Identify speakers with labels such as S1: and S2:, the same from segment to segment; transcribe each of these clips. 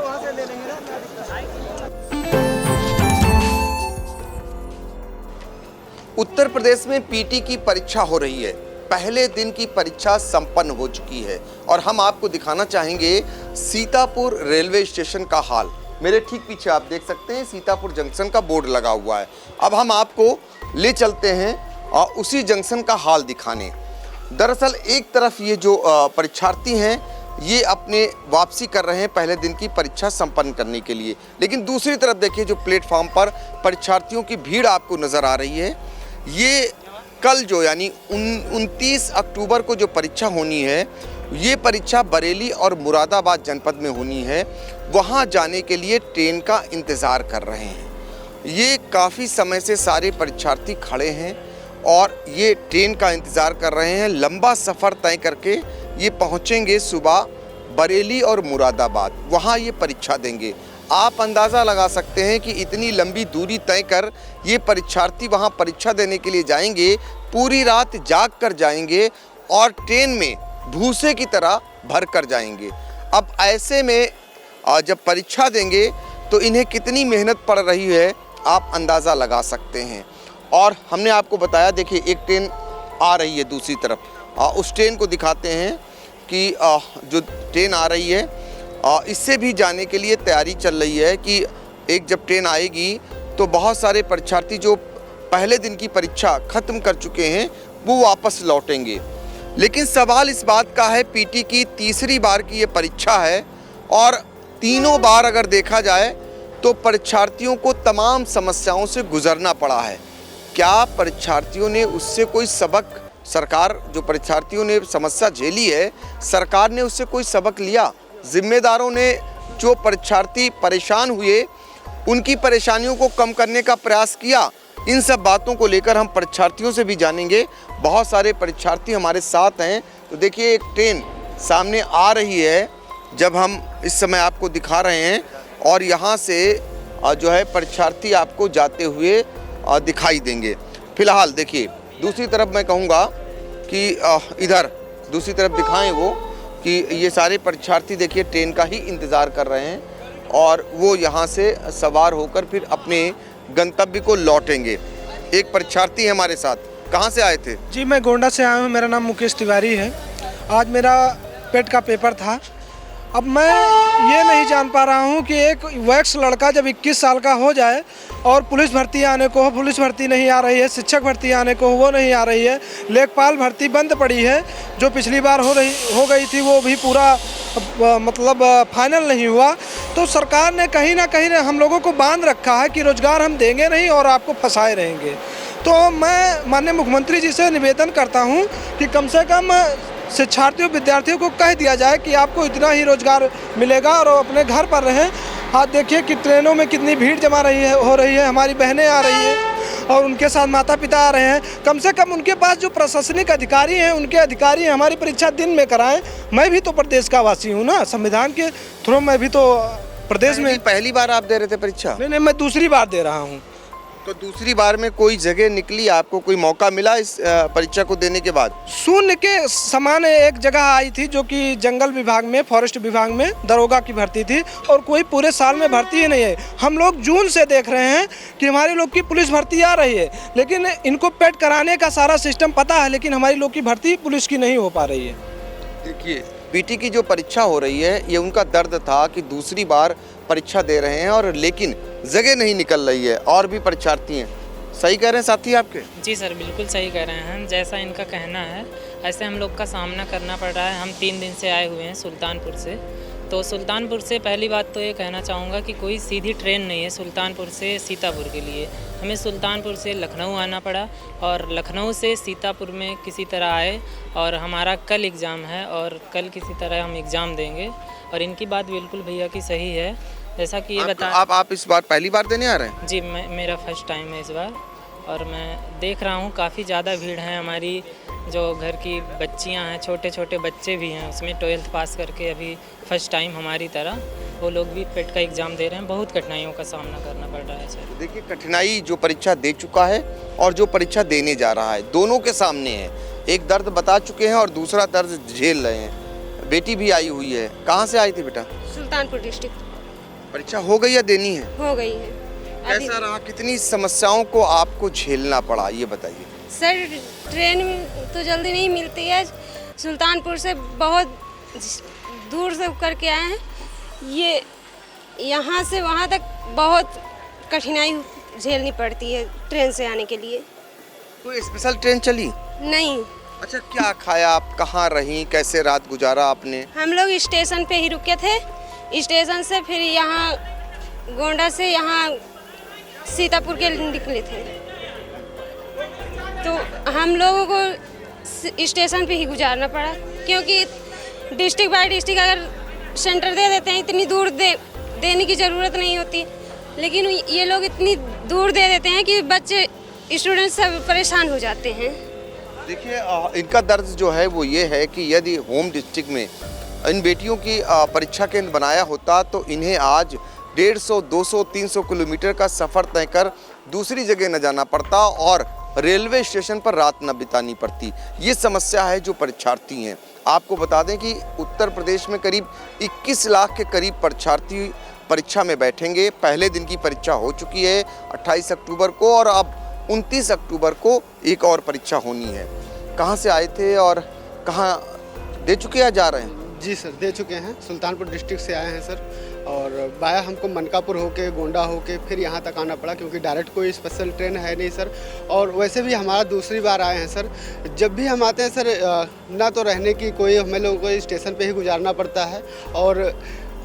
S1: वहाँ से ले लेंगे ना।
S2: उत्तर प्रदेश में पीटी की परीक्षा हो रही है। पहले दिन की परीक्षा संपन्न हो चुकी है और हम आपको दिखाना चाहेंगे सीतापुर रेलवे स्टेशन का हाल। मेरे ठीक पीछे आप देख सकते हैं सीतापुर जंक्शन का बोर्ड लगा हुआ है। अब हम आपको ले चलते हैं और उसी जंक्शन का हाल दिखाने। दरअसल एक तरफ ये जो परीक्षार्थी हैं ये अपने वापसी कर रहे हैं पहले दिन की परीक्षा संपन्न करने के लिए, लेकिन दूसरी तरफ देखिए जो प्लेटफॉर्म पर परीक्षार्थियों की भीड़ आपको नज़र आ रही है। ये कल जो यानी 29 अक्टूबर को जो परीक्षा होनी है, ये परीक्षा बरेली और मुरादाबाद जनपद में होनी है। वहाँ जाने के लिए ट्रेन का इंतज़ार कर रहे हैं। ये काफ़ी समय से सारे परीक्षार्थी खड़े हैं और ये ट्रेन का इंतज़ार कर रहे हैं। लंबा सफ़र तय करके ये पहुँचेंगे सुबह बरेली और मुरादाबाद, वहाँ ये परीक्षा देंगे। आप अंदाज़ा लगा सकते हैं कि इतनी लंबी दूरी तय कर ये परीक्षार्थी वहाँ परीक्षा देने के लिए जाएंगे, पूरी रात जाग कर जाएंगे और ट्रेन में भूसे की तरह भर कर जाएंगे। अब ऐसे में जब परीक्षा देंगे तो इन्हें कितनी मेहनत पड़ रही है आप अंदाज़ा लगा सकते हैं। और हमने आपको बताया, देखिए एक ट्रेन आ रही है दूसरी तरफ, उस ट्रेन को दिखाते हैं कि जो ट्रेन आ रही है इससे भी जाने के लिए तैयारी चल रही है कि एक जब ट्रेन आएगी तो बहुत सारे परीक्षार्थी जो पहले दिन की परीक्षा ख़त्म कर चुके हैं वो वापस लौटेंगे। लेकिन सवाल इस बात का है, पीटी की तीसरी बार की ये परीक्षा है और तीनों बार अगर देखा जाए तो परीक्षार्थियों को तमाम समस्याओं से गुजरना पड़ा है। क्या परीक्षार्थियों ने उससे कोई सबक, सरकार जो परीक्षार्थियों ने समस्या झेली है, सरकार ने उससे कोई सबक लिया? जिम्मेदारों ने जो परीक्षार्थी परेशान हुए उनकी परेशानियों को कम करने का प्रयास किया? इन सब बातों को लेकर हम परीक्षार्थियों से भी जानेंगे। बहुत सारे परीक्षार्थी हमारे साथ हैं। तो देखिए एक ट्रेन सामने आ रही है जब हम इस समय आपको दिखा रहे हैं और यहाँ से जो है परीक्षार्थी आपको जाते हुए दिखाई देंगे। फिलहाल देखिए दूसरी तरफ मैं कहूँगा कि इधर दूसरी तरफ दिखाएं वो कि ये सारे परीक्षार्थी देखिए ट्रेन का ही इंतज़ार कर रहे हैं और वो यहाँ से सवार होकर फिर अपने गंतव्य को लौटेंगे। एक परीक्षार्थी है हमारे साथ, कहाँ से आए थे?
S1: जी मैं गोंडा से आया हूँ, मेरा नाम मुकेश तिवारी है। आज मेरा पेट का पेपर था। अब मैं ये नहीं जान पा रहा हूँ कि एक वैक्स लड़का जब 21 साल का हो जाए और पुलिस भर्ती आने को हो, पुलिस भर्ती नहीं आ रही है, शिक्षक भर्ती आने को हो वो नहीं आ रही है, लेखपाल भर्ती बंद पड़ी है, जो पिछली बार हो गई थी वो भी पूरा मतलब फाइनल नहीं हुआ। तो सरकार ने कहीं ना कहीं हम लोगों को बांध रखा है कि रोज़गार हम देंगे नहीं और आपको फंसाए रहेंगे। तो मैं माननीय मुख्यमंत्री जी से निवेदन करता हूँ कि कम से कम शिक्षार्थियों विद्यार्थियों को कह दिया जाए कि आपको इतना ही रोज़गार मिलेगा और अपने घर पर रहें। आज देखिए कि ट्रेनों में कितनी भीड़ जमा हो रही है, हमारी बहनें आ रही हैं और उनके साथ माता पिता आ रहे हैं। कम से कम उनके पास जो प्रशासनिक अधिकारी हैं, उनके अधिकारी हमारी परीक्षा दिन में कराएं। मैं भी तो प्रदेश का वासी हूँ ना, संविधान के थ्रू मैं भी तो प्रदेश में।
S2: पहली बार आप दे रहे थे परीक्षा?
S1: नहीं, मैं दूसरी बार दे रहा हूँ।
S2: तो दूसरी बार में कोई जगह निकली, आपको कोई मौका मिला इस परीक्षा को देने के बाद?
S1: शून्य के समान एक जगह आई थी जो कि जंगल विभाग में, फॉरेस्ट विभाग में दरोगा की भर्ती थी और कोई पूरे साल में भर्ती ही नहीं है। हम लोग जून से देख रहे हैं कि हमारे लोग की पुलिस भर्ती आ रही है, लेकिन इनको पेड कराने का सारा सिस्टम पता है, लेकिन हमारी लोग की भर्ती पुलिस की नहीं हो पा रही है।
S2: देखिए पीटी की जो परीक्षा हो रही है ये उनका दर्द था कि दूसरी बार परीक्षा दे रहे हैं और लेकिन जगह नहीं निकल रही है और भी परीक्षार्थी हैं। सही कह रहे हैं साथी आपके?
S3: जी सर, बिल्कुल सही कह रहे हैं। जैसा इनका कहना है ऐसे हम लोग का सामना करना पड़ रहा है। हम 3 दिन से आए हुए हैं सुल्तानपुर से। तो सुल्तानपुर से पहली बात तो ये कहना चाहूँगा कि कोई सीधी ट्रेन नहीं है सुल्तानपुर से सीतापुर के लिए। हमें सुल्तानपुर से लखनऊ आना पड़ा और लखनऊ से सीतापुर में किसी तरह आए और हमारा कल एग्ज़ाम है और कल किसी तरह हम एग्ज़ाम देंगे। और इनकी बात बिल्कुल भैया की सही है, जैसा कि ये बता
S2: आप इस बार पहली बार देने आ रहे हैं?
S3: जी मेरा फर्स्ट टाइम है इस बार और मैं देख रहा हूँ काफ़ी ज़्यादा भीड़ है। हमारी जो घर की बच्चियाँ हैं, छोटे छोटे बच्चे भी हैं, उसमें 12th पास करके अभी फर्स्ट टाइम हमारी तरह वो लोग भी पेट का एग्ज़ाम दे रहे हैं। बहुत कठिनाइयों का सामना करना पड़ रहा है सर।
S2: देखिए कठिनाई जो परीक्षा दे चुका है और जो परीक्षा देने जा रहा है दोनों के सामने है। एक दर्द बता चुके हैं और दूसरा दर्द झेल रहे हैं। बेटी भी आई हुई है। कहाँ से आई थी बेटा?
S4: सुल्तानपुर डिस्ट्रिक्ट।
S2: परीक्षा हो गई या देनी है?
S4: हो गई है अभी।
S2: कैसा रहा, कितनी समस्याओं को आपको झेलना पड़ा, ये बताइए।
S4: सर ट्रेन तो जल्दी नहीं मिलती है, सुल्तानपुर से बहुत दूर से करके आए हैं, ये यहाँ से वहाँ तक बहुत कठिनाई झेलनी पड़ती है ट्रेन से आने के लिए।
S2: कोई स्पेशल ट्रेन चली?
S4: नहीं,
S2: अच्छा, क्या खाया आप, कहाँ रहीं, कैसे रात गुजारा आपने?
S4: हम लोग स्टेशन पे ही रुके थे, स्टेशन से फिर यहाँ गोंडा से यहाँ सीतापुर के निकले थे, तो हम लोगों को स्टेशन पे ही गुजारना पड़ा, क्योंकि डिस्ट्रिक्ट बाय डिस्ट्रिक्ट अगर सेंटर दे देते हैं, इतनी दूर देने की ज़रूरत नहीं होती, लेकिन ये लोग इतनी दूर दे देते हैं कि बच्चे स्टूडेंट सब परेशान हो जाते हैं।
S2: देखिए, इनका दर्द जो है वो ये है कि यदि होम डिस्ट्रिक्ट में इन बेटियों की परीक्षा केंद्र बनाया होता तो इन्हें आज 150, 200, 300 किलोमीटर का सफ़र तय कर दूसरी जगह न जाना पड़ता और रेलवे स्टेशन पर रात न बितानी पड़ती। ये समस्या है जो परीक्षार्थी हैं। आपको बता दें कि उत्तर प्रदेश में करीब 21 लाख के करीब परीक्षार्थी परीक्षा में बैठेंगे। पहले दिन की परीक्षा हो चुकी है 28 अक्टूबर को और अब 29 अक्टूबर को एक और परीक्षा होनी है। कहाँ से आए थे और कहाँ दे चुके या जा रहे हैं?
S5: जी सर, दे चुके हैं, सुल्तानपुर डिस्ट्रिक्ट से आए हैं सर, और बाया हमको मनकापुर होके गोंडा होके फिर यहाँ तक आना पड़ा, क्योंकि डायरेक्ट कोई स्पेशल ट्रेन है नहीं सर। और वैसे भी हमारा दूसरी बार आए हैं सर। जब भी हम आते हैं सर, ना तो रहने की कोई, हमें लोगों को स्टेशन पे ही गुजारना पड़ता है, और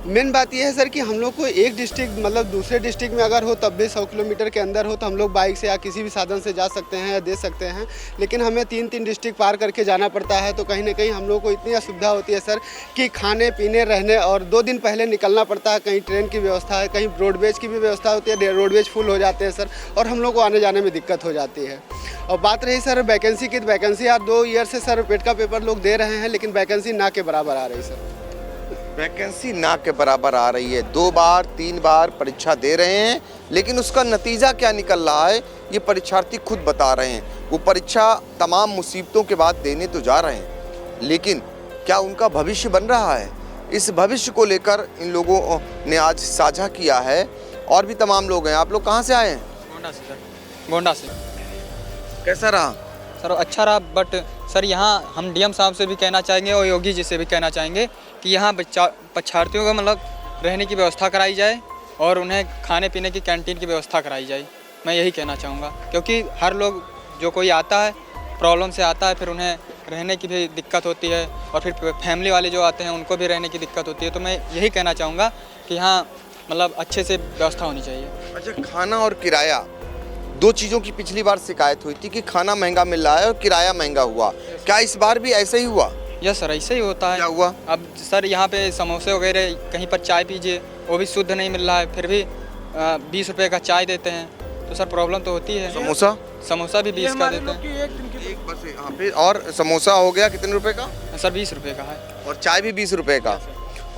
S5: मेन बात यह है सर कि हम लोग को एक डिस्ट्रिक्ट मतलब दूसरे डिस्ट्रिक्ट में अगर हो तब भी 100 किलोमीटर के अंदर हो तो हम लोग बाइक से या किसी भी साधन से जा सकते हैं या दे सकते हैं, लेकिन हमें 3-3 डिस्ट्रिक्ट पार करके जाना पड़ता है, तो कहीं ना कहीं हम लोग को इतनी असुविधा होती है सर कि खाने पीने रहने, और 2 दिन पहले निकलना पड़ता है, कहीं ट्रेन की व्यवस्था है, कहीं रोडवेज की भी व्यवस्था होती है, रोडवेज फुल हो जाते हैं सर, और हम लोग को आने जाने में दिक्कत हो जाती है। और बात रही सर वैकेंसी की, तो वैकेंसी यार 2 ईयर से सर पेट का पेपर लोग दे रहे हैं, लेकिन वैकेंसी ना के बराबर आ रही सर।
S2: वैकेंसी ना के बराबर आ रही है, 2 बार 3 बार परीक्षा दे रहे हैं, लेकिन उसका नतीजा क्या निकल रहा है ये परीक्षार्थी खुद बता रहे हैं। वो परीक्षा तमाम मुसीबतों के बाद देने तो जा रहे हैं, लेकिन क्या उनका भविष्य बन रहा है? इस भविष्य को लेकर इन लोगों ने आज साझा किया है। और भी तमाम लोग हैं। आप लोग कहाँ से आए हैं?
S6: गोंडा से सर, गोंडा से।
S2: कैसा रहा
S6: सर? अच्छा रहा, बट सर यहाँ हम डीएम साहब से भी कहना चाहेंगे और योगी जी से भी कहना चाहेंगे कि यहाँ परीक्षार्थियों को मतलब रहने की व्यवस्था कराई जाए और उन्हें खाने पीने की कैंटीन की व्यवस्था कराई जाए। मैं यही कहना चाहूँगा, क्योंकि हर लोग जो कोई आता है प्रॉब्लम से आता है, फिर उन्हें रहने की भी दिक्कत होती है, और फिर फैमिली वाले जो आते हैं उनको भी रहने की दिक्कत होती है। तो मैं यही कहना चाहूँगा कि यहाँ मतलब अच्छे से व्यवस्था होनी चाहिए।
S2: अच्छा, खाना और किराया, 2 चीज़ों की पिछली बार शिकायत हुई थी कि खाना महंगा मिल रहा है और किराया महंगा हुआ। क्या इस बार भी ऐसा ही हुआ?
S6: यस सर, ऐसे ही होता है।
S2: क्या हुआ?
S6: अब सर यहाँ पे समोसे वगैरह, कहीं पर चाय पीजिए वो भी शुद्ध नहीं मिल रहा है, फिर भी 20 रुपये का चाय देते हैं, तो सर प्रॉब्लम तो होती है। समोसा भी 20 का देते हैं
S2: एक बस यहाँ पे। और समोसा हो गया कितने रुपए का?
S6: सर 20 रुपये का है।
S2: और चाय भी 20 रुपये का।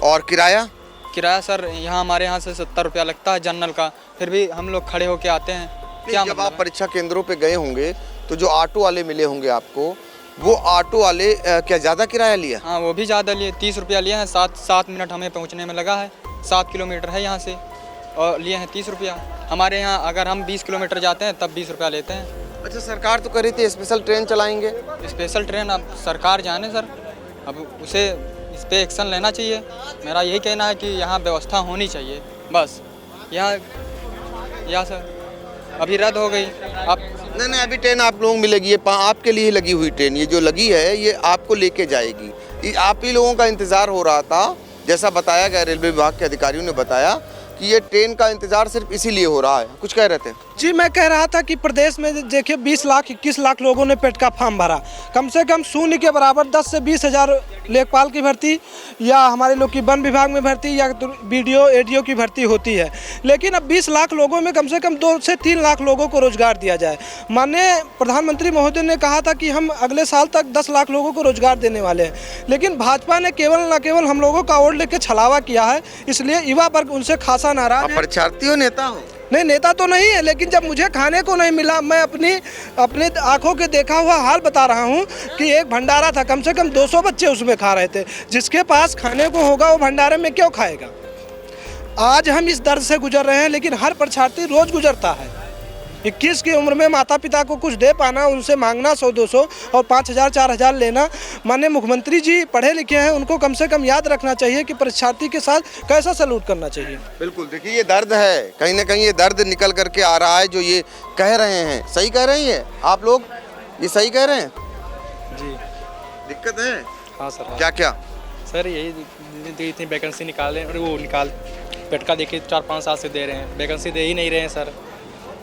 S2: और किराया?
S6: किराया सर यहाँ हमारे यहाँ से 70 रुपया लगता है जनरल का, फिर भी हम लोग खड़े होके आते हैं। क्या
S2: जब
S6: मतलब
S2: आप परीक्षा केंद्रों पे गए होंगे तो जो ऑटो वाले मिले होंगे आपको, वो ऑटो वाले क्या ज़्यादा किराया लिया?
S6: हाँ, वो भी ज़्यादा लिए, 30 रुपया लिए हैं। 7 मिनट हमें पहुँचने में लगा है, 7 किलोमीटर है यहाँ से, और लिए हैं 30 रुपया। हमारे यहाँ अगर हम 20 किलोमीटर जाते हैं तब 20 रुपया लेते हैं।
S2: अच्छा, सरकार तो कह रही थी स्पेशल ट्रेन चलाएंगे।
S6: स्पेशल ट्रेन अब सरकार जाने सर, अब उसे इस पर एक्शन लेना चाहिए। मेरा यही कहना है कि यहाँ व्यवस्था होनी चाहिए बस। यहाँ सर अभी रद्द हो गई। अब
S2: नहीं, अभी ट्रेन आप लोगों को मिलेगी। ये आपके लिए लगी हुई ट्रेन, ये जो लगी है ये आपको लेके जाएगी। आप ही लोगों का इंतज़ार हो रहा था, जैसा बताया गया रेलवे विभाग के अधिकारियों ने बताया कि ये ट्रेन का इंतज़ार सिर्फ इसीलिए हो रहा है। कुछ कह रहे थे?
S1: जी, मैं कह रहा था कि प्रदेश में देखिए 20 लाख 21 लाख लोगों ने पेट का फॉर्म भरा, कम से कम शून्य के बराबर 10 से 20 हज़ार लेखपाल की भर्ती या हमारे लोग की वन विभाग में भर्ती या बीडीओ एडीओ की भर्ती होती है, लेकिन अब 20 लाख लोगों में कम से कम 2 से 3 लाख लोगों को रोजगार दिया जाए। माननीय प्रधानमंत्री महोदय ने कहा था कि हम अगले साल तक 10 लाख लोगों को रोजगार देने वाले हैं, लेकिन भाजपा ने केवल न केवल हम लोगों का वोट लेकर छलावा किया है, इसलिए युवा वर्ग उनसे खासा नाराज है।
S2: परीक्षार्थी हो, नेता हो?
S1: नहीं, नेता तो नहीं है, लेकिन जब मुझे खाने को नहीं मिला, मैं अपनी आंखों के देखा हुआ हाल बता रहा हूँ कि एक भंडारा था, कम से कम 200 बच्चे उसमें खा रहे थे। जिसके पास खाने को होगा वो भंडारे में क्यों खाएगा? आज हम इस दर्द से गुजर रहे हैं, लेकिन हर परीक्षार्थी रोज़ गुजरता है। 21 की उम्र में माता पिता को कुछ दे पाना, उनसे मांगना 100-200 और 5,000 4,000 लेना। माननीय मुख्यमंत्री जी पढ़े लिखे हैं, उनको कम से कम याद रखना चाहिए कि परीक्षार्थी के साथ कैसा सलूट करना चाहिए।
S2: बिल्कुल, देखिए ये दर्द है, कहीं ना कहीं ये दर्द निकल करके आ रहा है जो ये कह रहे हैं। सही कह रहे हैं आप लोग, ये सही कह रहे हैं
S6: जी।
S2: दिक्कत है?
S6: हाँ सर।
S2: क्या क्या?
S6: सर यही इतनी वैकेंसी निकाले और वो पेट का देखिए 4-5 साल से दे रहे हैं, वैकेंसी दे ही नहीं रहे हैं सर।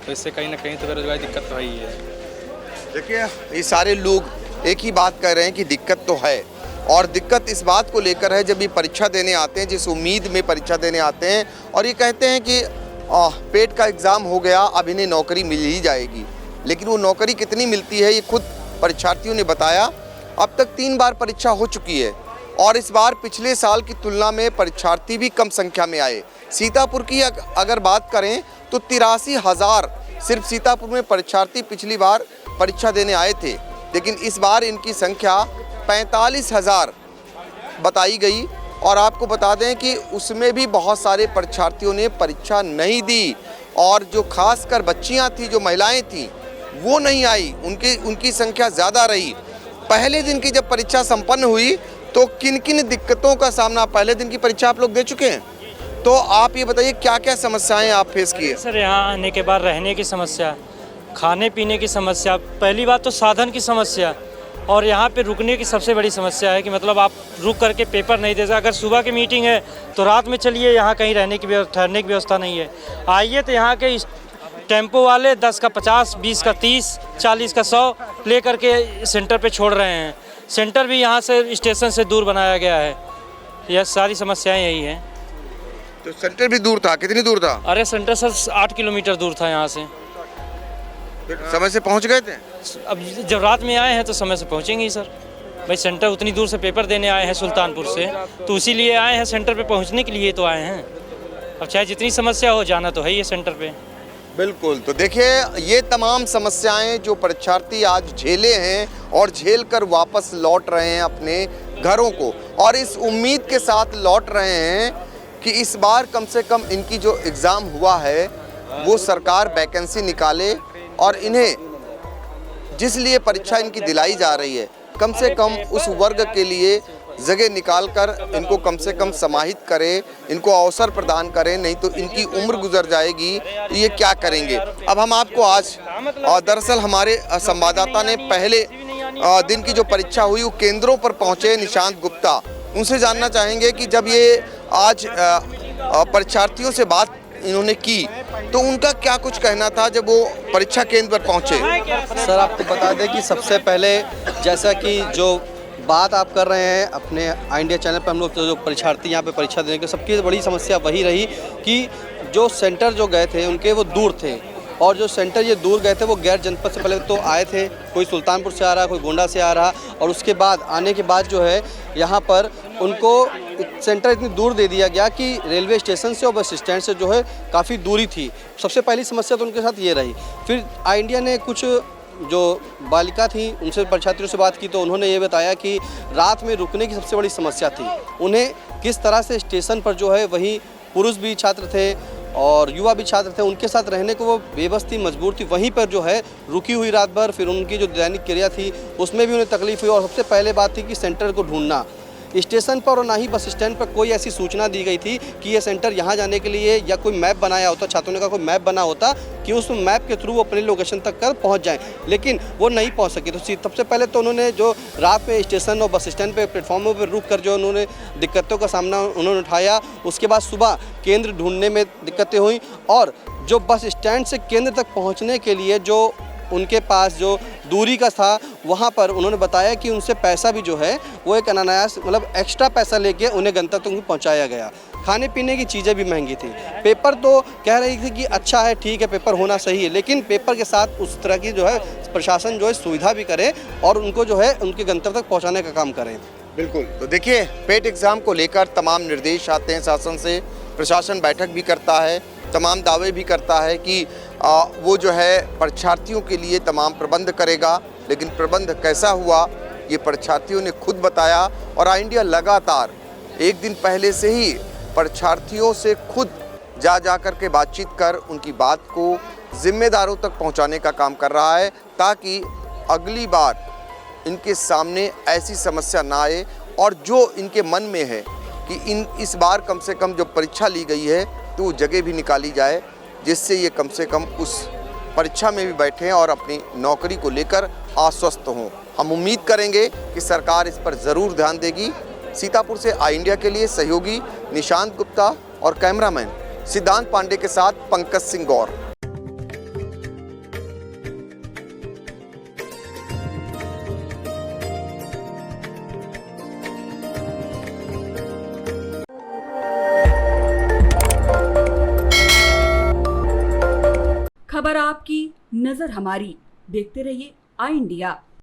S6: तो इससे कहीं ना कहीं तो बेरोजगारी दिक्कत तो है ही है।
S2: देखिए ये सारे लोग एक ही बात कह रहे हैं कि दिक्कत तो है, और दिक्कत इस बात को लेकर है जब ये परीक्षा देने आते हैं, जिस उम्मीद में परीक्षा देने आते हैं और ये कहते हैं कि पेट का एग्ज़ाम हो गया, अब इन्हें नौकरी मिल ही जाएगी। लेकिन वो नौकरी कितनी मिलती है ये खुद परीक्षार्थियों ने बताया। अब तक 3 बार परीक्षा हो चुकी है और इस बार पिछले साल की तुलना में परीक्षार्थी भी कम संख्या में आए। सीतापुर की अगर बात करें तो 83,000 सिर्फ सीतापुर में परीक्षार्थी पिछली बार परीक्षा देने आए थे, लेकिन इस बार इनकी संख्या 45,000 बताई गई। और आपको बता दें कि उसमें भी बहुत सारे परीक्षार्थियों ने परीक्षा नहीं दी, और जो खासकर बच्चियां थी, जो महिलाएं थीं, वो नहीं आई, उनकी संख्या ज़्यादा रही। पहले दिन की जब परीक्षा संपन्न हुई तो किन किन दिक्कतों का सामना, पहले दिन की परीक्षा आप लोग दे चुके हैं, तो आप ये बताइए क्या क्या समस्याएं आप फेस किए?
S7: सर यहाँ आने के बाद रहने की समस्या, खाने पीने की समस्या, पहली बात तो साधन की समस्या, और यहाँ पे रुकने की सबसे बड़ी समस्या है कि मतलब आप रुक करके पेपर नहीं दे सकते। अगर सुबह की मीटिंग है तो रात में चलिए, यहाँ कहीं रहने की ठहरने की व्यवस्था नहीं है। आइए तो यहाँ के टेम्पो वाले 10 का 50, 20 का 30, 40 का 100 ले करके सेंटर पे छोड़ रहे हैं। सेंटर भी यहाँ से स्टेशन से दूर बनाया गया है। यह सारी समस्याएं यही हैं।
S2: तो सेंटर भी दूर था, कितनी दूर था?
S7: अरे सेंटर सर 8 किलोमीटर दूर था यहाँ से।
S2: समय से पहुँच गए थे?
S7: अब जब रात में आए हैं तो समय से पहुँचेंगे ही सर। भाई सेंटर उतनी दूर से पेपर देने आए हैं सुल्तानपुर से, तो इसीलिए आए हैं, सेंटर पे पहुँचने के लिए तो आए हैं। अब चाहे जितनी समस्या हो, जाना तो है ही सेंटर पे।
S2: बिल्कुल, तो देखिए ये तमाम समस्याएं जो परीक्षार्थी आज झेले हैं और झेल कर वापस लौट रहे हैं अपने घरों को, और इस उम्मीद के साथ लौट रहे हैं कि इस बार कम से कम इनकी जो एग्ज़ाम हुआ है वो सरकार वैकेंसी निकाले, और इन्हें जिस लिए परीक्षा इनकी दिलाई जा रही है कम से कम उस वर्ग के लिए जगह निकाल कर इनको कम से कम समाहित करें, इनको अवसर प्रदान करें, नहीं तो इनकी उम्र गुजर जाएगी तो ये क्या करेंगे। अब हम आपको आज दरअसल हमारे संवाददाता ने पहले दिन की जो परीक्षा हुई वो केंद्रों पर पहुंचे निशांत गुप्ता, उनसे जानना चाहेंगे कि जब ये आज परीक्षार्थियों से बात इन्होंने की तो उनका क्या कुछ कहना था जब वो परीक्षा केंद्र पर पहुंचे।
S8: सर आपको बता दें कि सबसे पहले जैसा कि जो बात आप कर रहे हैं अपने इंडिया चैनल पर, हम लोग जो परीक्षार्थी यहाँ पे परीक्षा देने के, सबकी बड़ी समस्या वही रही कि जो सेंटर जो गए थे उनके वो दूर थे, और जो सेंटर ये दूर गए थे वो गैर जनपद से पहले तो आए थे, कोई सुल्तानपुर से आ रहा, कोई गोंडा से आ रहा, और उसके बाद आने के बाद जो है यहाँ पर उनको सेंटर इतनी दूर दे दिया गया कि रेलवे स्टेशन से और बस स्टैंड से जो है काफ़ी दूरी थी। सबसे पहली समस्या तो उनके साथ ये रही। फिर इंडिया ने कुछ जो बालिका थी उनसे परीक्षार्थियों से बात की तो उन्होंने ये बताया कि रात में रुकने की सबसे बड़ी समस्या थी। उन्हें किस तरह से स्टेशन पर जो है वहीं पुरुष भी छात्र थे और युवा भी छात्र थे, उनके साथ रहने को वो बेबस थी, मजबूर थी, वहीं पर जो है रुकी हुई रात भर। फिर उनकी जो दैनिक क्रिया थी उसमें भी उन्हें तकलीफ हुई, और सबसे पहले बात थी कि सेंटर को ढूंढना। स्टेशन पर और ना ही बस स्टैंड पर कोई ऐसी सूचना दी गई थी कि ये सेंटर यहाँ जाने के लिए, या कोई मैप बनाया होता, छात्रों का कोई मैप बना होता कि उस मैप के थ्रू वो अपने लोकेशन तक कर पहुँच जाएं, लेकिन वो नहीं पहुँच सके। तो सबसे पहले तो उन्होंने जो रात में स्टेशन और बस स्टैंड पे प्लेटफॉर्मों पर रुक कर जो उन्होंने दिक्कतों का सामना उन्होंने उठाया। उसके बाद सुबह केंद्र ढूंढने में दिक्कतें हुई, और जो बस स्टैंड से केंद्र तक पहुँचने के लिए जो उनके पास जो दूरी का था वहाँ पर उन्होंने बताया कि उनसे पैसा भी जो है वो एक अनायास मतलब एक्स्ट्रा पैसा लेके उन्हें गंतव्य तक पहुँचाया गया। खाने पीने की चीज़ें भी महंगी थी। पेपर तो कह रही थी कि अच्छा है, ठीक है, पेपर होना सही है, लेकिन पेपर के साथ उस तरह की जो है प्रशासन जो है सुविधा भी करे और उनको जो है उनके गंतव्य तक पहुँचाने का काम करें।
S2: बिल्कुल, तो देखिए पेट एग्ज़ाम को लेकर तमाम निर्देश आते हैं शासन से, प्रशासन बैठक भी करता है, तमाम दावे भी करता है कि वो जो है परीक्षार्थियों के लिए तमाम प्रबंध करेगा, लेकिन प्रबंध कैसा हुआ ये परीक्षार्थियों ने खुद बताया। और इंडिया लगातार एक दिन पहले से ही परीक्षार्थियों से खुद जा कर के बातचीत कर उनकी बात को जिम्मेदारों तक पहुंचाने का काम कर रहा है, ताकि अगली बार इनके सामने ऐसी समस्या ना आए और जो इनके मन में है कि इस बार कम से कम जो परीक्षा ली गई है तो वो जगह भी निकाली जाए, जिससे ये कम से कम उस परीक्षा में भी बैठें और अपनी नौकरी को लेकर आश्वस्त हों। हम उम्मीद करेंगे कि सरकार इस पर ज़रूर ध्यान देगी। सीतापुर से आई इंडिया के लिए सहयोगी निशांत गुप्ता और कैमरामैन सिद्धांत पांडे के साथ पंकज सिंह गौर।
S9: खबर आपकी, नजर हमारी। देखते रहिए आई इंडिया।